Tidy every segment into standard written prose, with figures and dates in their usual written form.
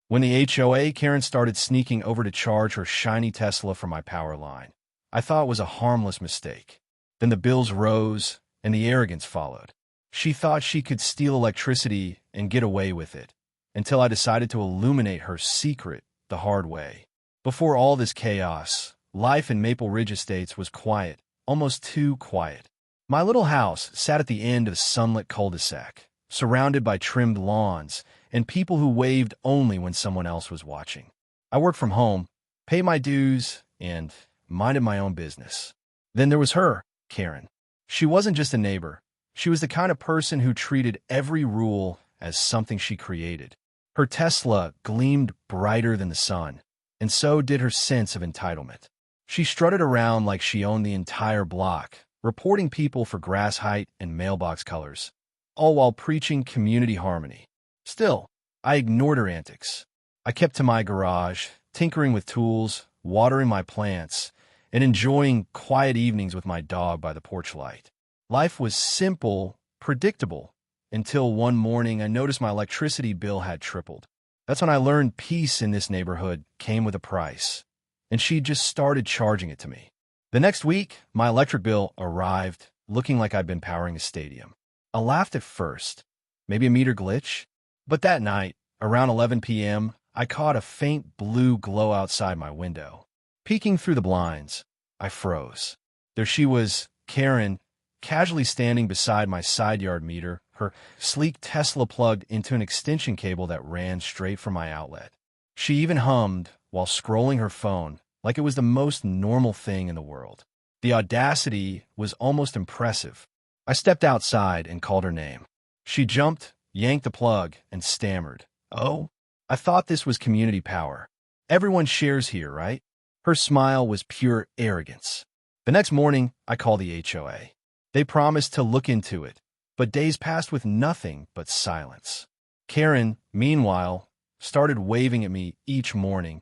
When the HOA, Karen started sneaking over to charge her shiny Tesla for my power line. I thought it was a harmless mistake. Then the bills rose, and the arrogance followed. She thought she could steal electricity and get away with it, until I decided to illuminate her secret the hard way. Before all this chaos, life in Maple Ridge Estates was quiet, almost too quiet. My little house sat at the end of a sunlit cul-de-sac, surrounded by trimmed lawns and people who waved only when someone else was watching. I worked from home, paid my dues, and minded my own business. Then there was her, Karen. She wasn't just a neighbor. She was the kind of person who treated every rule as something she created. Her Tesla gleamed brighter than the sun, and so did her sense of entitlement. She strutted around like she owned the entire block, reporting people for grass height and mailbox colors, all while preaching community harmony. Still, I ignored her antics. I kept to my garage, tinkering with tools, watering my plants, and enjoying quiet evenings with my dog by the porch light. Life was simple, predictable, until one morning I noticed my electricity bill had tripled. That's when I learned peace in this neighborhood came with a price, and she just started charging it to me. The next week, my electric bill arrived, looking like I'd been powering a stadium. I laughed at first, maybe a meter glitch, but that night, around 11 p.m., I caught a faint blue glow outside my window. Peeking through the blinds, I froze. There she was, Karen, casually standing beside my side yard meter, her sleek Tesla plugged into an extension cable that ran straight from my outlet. She even hummed while scrolling her phone, like it was the most normal thing in the world. The audacity was almost impressive. I stepped outside and called her name. She jumped, yanked the plug, and stammered, "Oh, I thought this was community power. Everyone shares here, right?" Her smile was pure arrogance. The next morning, I called the HOA. They promised to look into it, but days passed with nothing but silence. Karen, meanwhile, started waving at me each morning,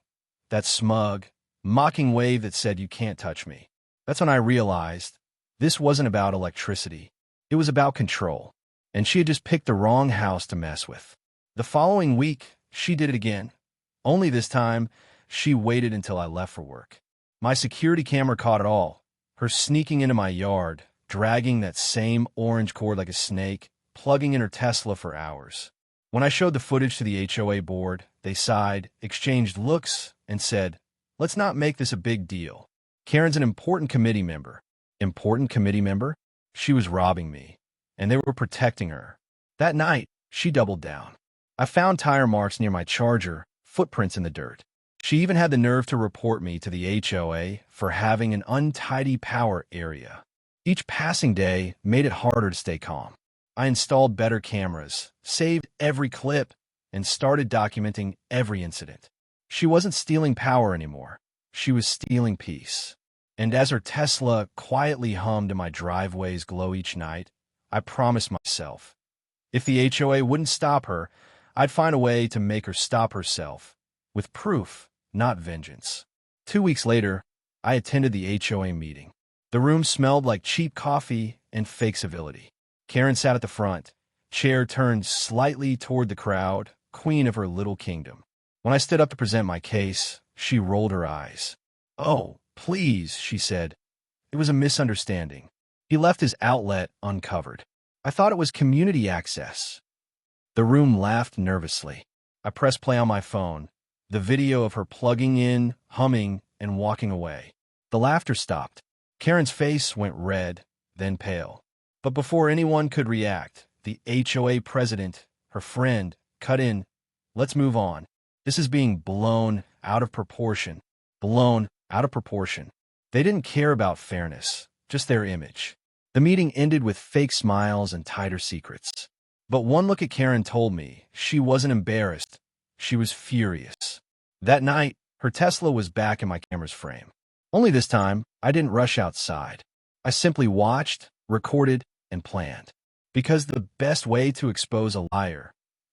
that smug, mocking wave that said, "You can't touch me." That's when I realized this wasn't about electricity. It was about control, and she had just picked the wrong house to mess with. The following week, she did it again. Only this time, she waited until I left for work. My security camera caught it all, her sneaking into my yard, dragging that same orange cord like a snake, plugging in her Tesla for hours. When I showed the footage to the HOA board, they sighed, exchanged looks, and said, "Let's not make this a big deal. Karen's an important committee member." Important committee member? She was robbing me, and they were protecting her. That night, she doubled down. I found tire marks near my charger, footprints in the dirt. She even had the nerve to report me to the HOA for having an untidy power area. Each passing day made it harder to stay calm. I installed better cameras, saved every clip, and started documenting every incident. She wasn't stealing power anymore. She was stealing peace. And as her Tesla quietly hummed in my driveway's glow each night, I promised myself, if the HOA wouldn't stop her, I'd find a way to make her stop herself, with proof, not vengeance. 2 weeks later, I attended the HOA meeting. The room smelled like cheap coffee and fake civility. Karen sat at the front, chair turned slightly toward the crowd, queen of her little kingdom. When I stood up to present my case, she rolled her eyes. "Oh, please," she said. "It was a misunderstanding. He left his outlet uncovered. I thought it was community access." The room laughed nervously. I pressed play on my phone, the video of her plugging in, humming, and walking away. The laughter stopped. Karen's face went red, then pale. But before anyone could react, the HOA president, her friend, cut in. "Let's move on. This is being blown out of proportion." Blown out of proportion. They didn't care about fairness, just their image. The meeting ended with fake smiles and tighter secrets. But one look at Karen told me she wasn't embarrassed. She was furious. That night, her Tesla was back in my camera's frame. Only this time, I didn't rush outside. I simply watched, recorded, and planned. Because the best way to expose a liar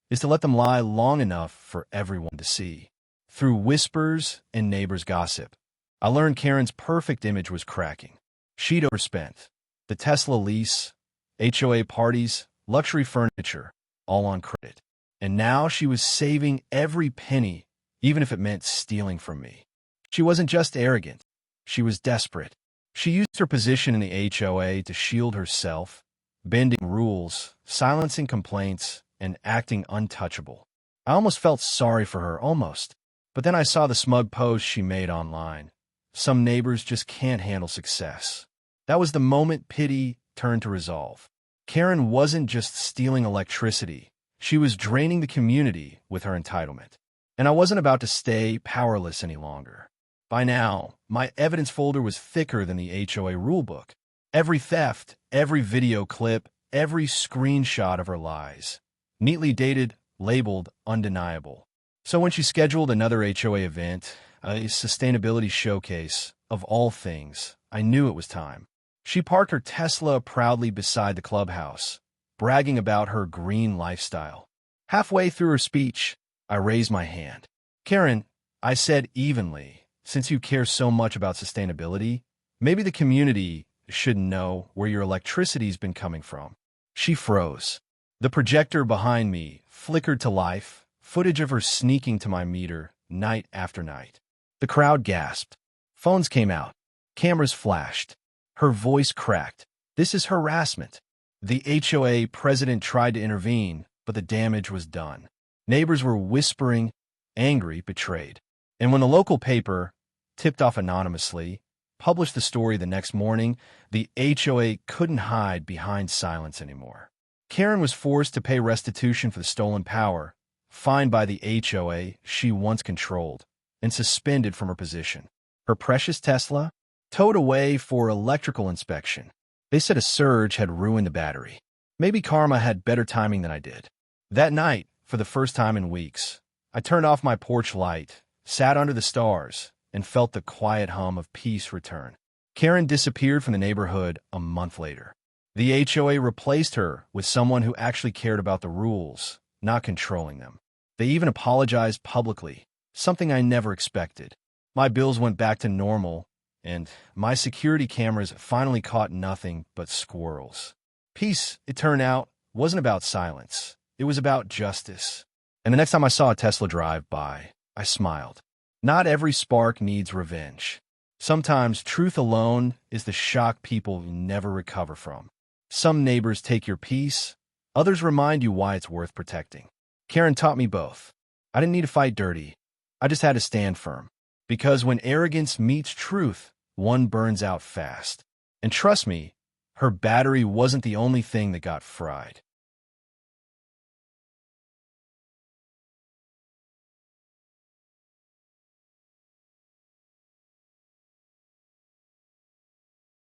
is to let them lie long enough for everyone to see. Through whispers and neighbors' gossip, I learned Karen's perfect image was cracking. She'd overspent. The Tesla lease, HOA parties, luxury furniture, all on credit. And now she was saving every penny, even if it meant stealing from me. She wasn't just arrogant. She was desperate. She used her position in the HOA to shield herself, bending rules, silencing complaints, and acting untouchable. I almost felt sorry for her, almost. But then I saw the smug post she made online. Some neighbors just can't handle success. That was the moment pity turned to resolve. Karen wasn't just stealing electricity. She was draining the community with her entitlement. And I wasn't about to stay powerless any longer. By now, my evidence folder was thicker than the HOA rulebook. Every theft, every video clip, every screenshot of her lies. Neatly dated, labeled undeniable. So when she scheduled another HOA event, a sustainability showcase, of all things, I knew it was time. She parked her Tesla proudly beside the clubhouse, bragging about her green lifestyle. Halfway through her speech, I raised my hand. "Karen," I said evenly, "since you care so much about sustainability, maybe the community should know where your electricity's been coming from." She froze. The projector behind me flickered to life, footage of her sneaking to my meter night after night. The crowd gasped. Phones came out. Cameras flashed. Her voice cracked. "This is harassment." The HOA president tried to intervene, but the damage was done. Neighbors were whispering, angry, betrayed. And when the local paper, tipped off anonymously, published the story the next morning, the HOA couldn't hide behind silence anymore. Karen was forced to pay restitution for the stolen power, fined by the HOA she once controlled, and suspended from her position. Her precious Tesla, towed away for electrical inspection. They said a surge had ruined the battery. Maybe karma had better timing than I did. That night, for the first time in weeks, I turned off my porch light, sat under the stars, and felt the quiet hum of peace return. Karen disappeared from the neighborhood a month later. The HOA replaced her with someone who actually cared about the rules, not controlling them. They even apologized publicly, something I never expected. My bills went back to normal, and my security cameras finally caught nothing but squirrels. Peace, it turned out, wasn't about silence. It was about justice. And the next time I saw a Tesla drive by, I smiled. Not every spark needs revenge. Sometimes truth alone is the shock people never recover from. Some neighbors take your peace, others remind you why it's worth protecting. Karen taught me both. I didn't need to fight dirty. I just had to stand firm. Because when arrogance meets truth, one burns out fast. And trust me, her battery wasn't the only thing that got fried.